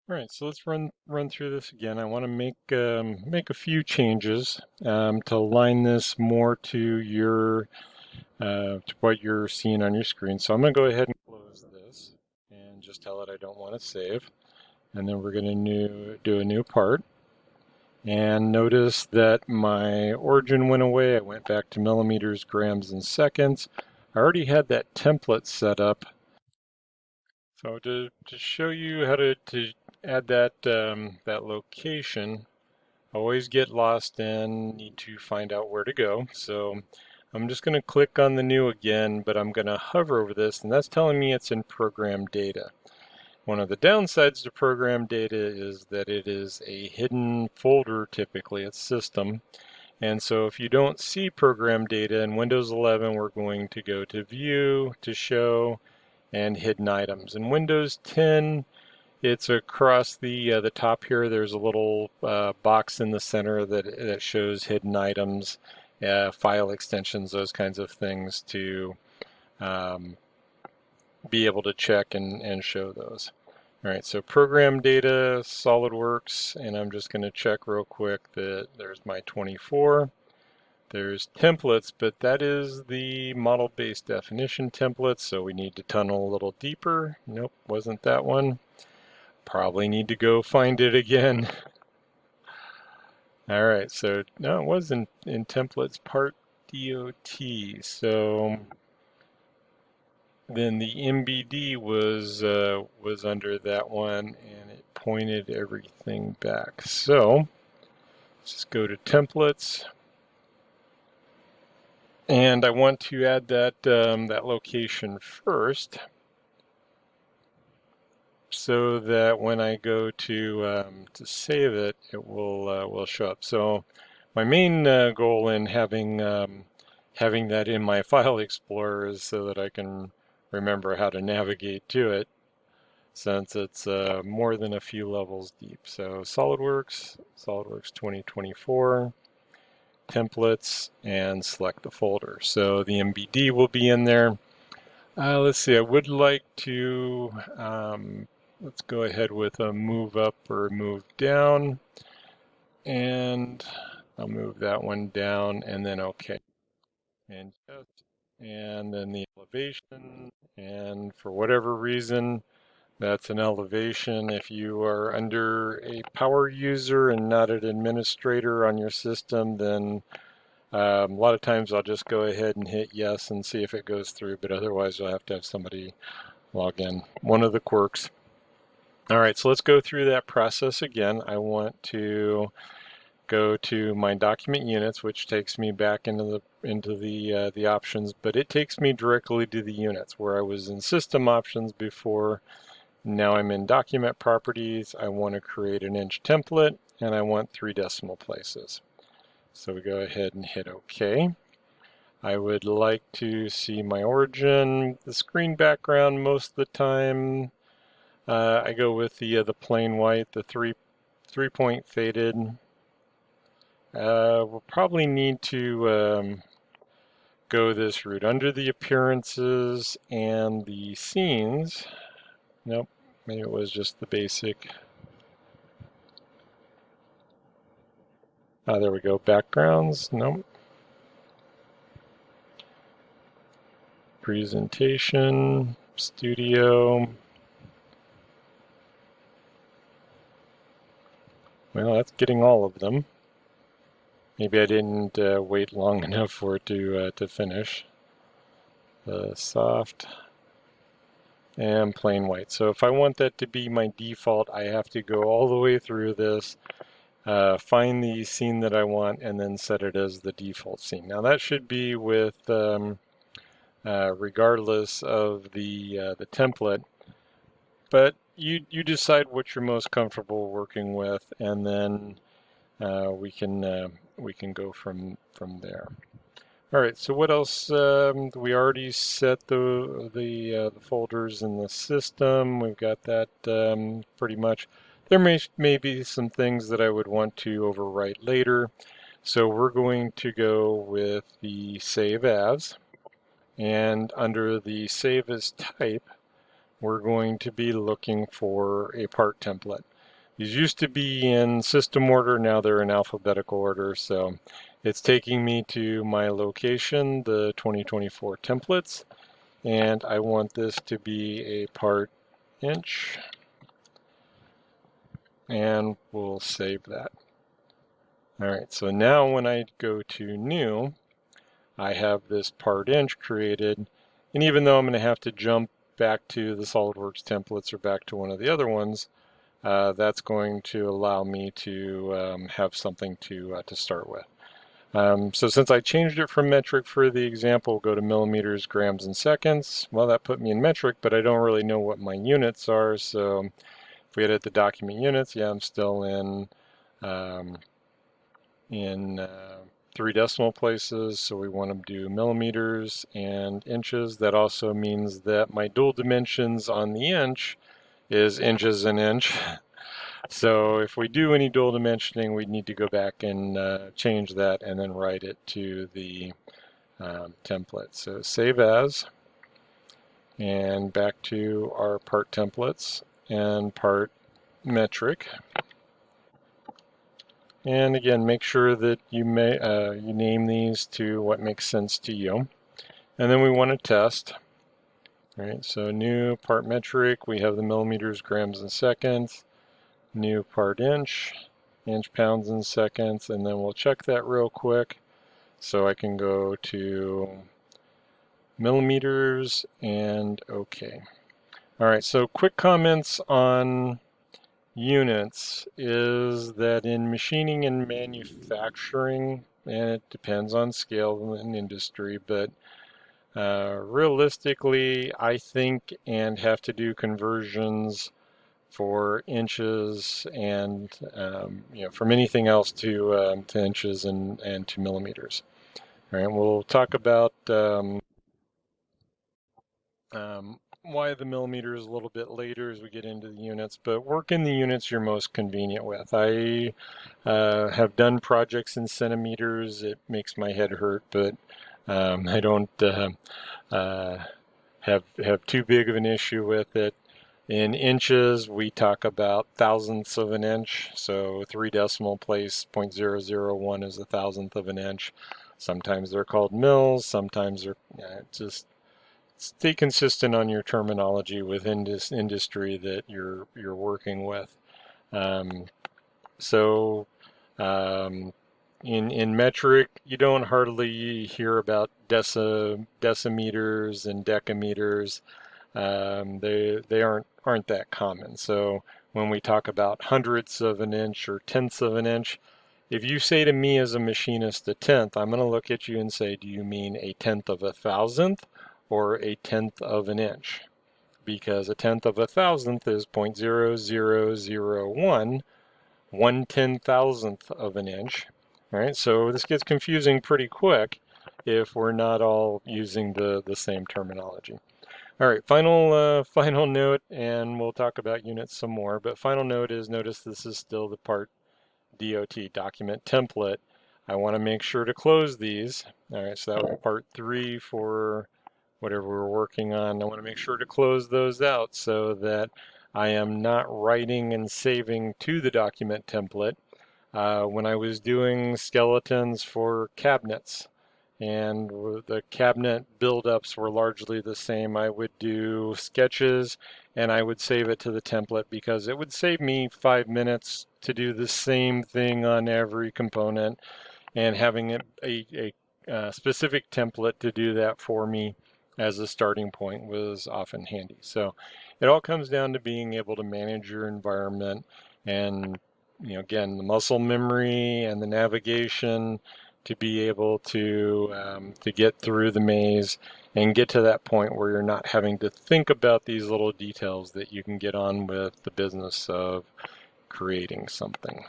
All right, so let's run through this again. I want to make a few changes to align this more to what you're seeing on your screen. So I'm going to go ahead and close this and just tell it I don't want to save. And then we're going to do a new part. And notice that my origin went away. I went back to millimeters, grams, and seconds. I already had that template set up. So to show you how to add that location, I always get lost and need to find out where to go. So I'm just going to click on the new again, but I'm going to hover over this, and that's telling me it's in program data. One of the downsides to program data is that it is a hidden folder, typically it's system. And so if you don't see program data in Windows 11, we're going to go to View, to Show, and Hidden Items. In Windows 10, it's across the top here. There's a little box in the center that shows hidden items, file extensions, those kinds of things to um, be able to check and show those. All right, so program data, Solidworks, and I'm just going to check real quick that there's my 24. There's templates, but that is the model-based definition template, so we need to tunnel a little deeper. Nope, wasn't that one. Probably need to go find it again. All right, so no, it was in templates part DOT. So then the MBD was under that one, and it pointed everything back. So let's just go to templates, and I want to add that location first, so that when I go to save it, it will show up. So my main goal in having that in my file explorer is so that I can remember how to navigate to it, since it's more than a few levels deep. So SolidWorks 2024, templates, and select the folder. So the MBD will be in there. Let's see, I would like to, let's go ahead with a move up or move down, and I'll move that one down, and then OK. And then the elevation, and for whatever reason, that's an elevation. If you are under a power user and not an administrator on your system, then a lot of times I'll just go ahead and hit yes and see if it goes through, but otherwise I'll have to have somebody log in. One of the quirks. All right, so let's go through that process again. I want to go to my document units, which takes me back into the options, but it takes me directly to the units where I was in system options before. Now I'm in document properties. I want to create an inch template, and I want 3 decimal places. So we go ahead and hit OK. I would like to see my origin, the screen background most of the time. I go with the plain white, the three-point faded. We'll probably need to go this route. Under the appearances and the scenes, nope, maybe it was just the basic. There we go, backgrounds, nope. Presentation, studio. Well, that's getting all of them. Maybe I didn't wait long enough for it to finish. Soft and plain white. So if I want that to be my default, I have to go all the way through this, find the scene that I want, and then set it as the default scene. Now that should be with regardless of the template, but you decide what you're most comfortable working with, and then we can go from there. All right. So what else? We already set the folders in the system. We've got that pretty much. There may be some things that I would want to overwrite later. So we're going to go with the save as, and under the save as type, we're going to be looking for a part template. These used to be in system order, now they're in alphabetical order. So it's taking me to my location, the 2024 templates, and I want this to be a part inch, and we'll save that. All right, so now when I go to new, I have this part inch created, and even though I'm going to have to jump back to the SolidWorks templates or back to one of the other ones, that's going to allow me to have something to start with. So since I changed it from metric for the example, go to millimeters, grams, and seconds. Well, that put me in metric, but I don't really know what my units are. So if we edit the document units, yeah, I'm still um, in 3 decimal places. So we want to do millimeters and inches. That also means that my dual dimensions on the inch is inches an inch. So if we do any dual dimensioning, we need to go back and change that and then write it to the template. So save as, and back to our part templates and part metric. And again, make sure that you name these to what makes sense to you. And then we want to test. All right, so new part metric, we have the millimeters, grams, and seconds. New part inch, pounds, and seconds, and then we'll check that real quick. So I can go to millimeters and OK. All right, so quick comments on units is that in machining and manufacturing, and it depends on scale and industry, but realistically, I think and have to do conversions for inches and from anything else to inches and to millimeters. All right, we'll talk about why the millimeters a little bit later as we get into the units, but work in the units you're most convenient with. I have done projects in centimeters. It makes my head hurt, but I don't have too big of an issue with it. In inches, we talk about thousandths of an inch. So 3 decimal place, 0.001 is a thousandth of an inch. Sometimes they're called mils, sometimes they're just stay consistent on your terminology within this industry that you're working with. Um, so in metric, you don't hardly hear about decimeters and decameters. They aren't that common. So when we talk about hundredths of an inch or tenths of an inch, if you say to me as a machinist a tenth, I'm going to look at you and say, do you mean a tenth of a thousandth or a tenth of an inch? Because a tenth of a thousandth is 0.0001, 1/10,000th of an inch. All right, so this gets confusing pretty quick if we're not all using the same terminology. All right, final note, and we'll talk about units some more, but final note is notice this is still the part DOT, document template. I want to make sure to close these. All right, so that was part 3 for whatever we're working on. I want to make sure to close those out so that I am not writing and saving to the document template. When I was doing skeletons for cabinets, and the cabinet buildups were largely the same. I would do sketches and I would save it to the template because it would save me 5 minutes to do the same thing on every component, and having a specific template to do that for me as a starting point was often handy. So it all comes down to being able to manage your environment and again, the muscle memory and the navigation to be able to get through the maze and get to that point where you're not having to think about these little details, that you can get on with the business of creating something.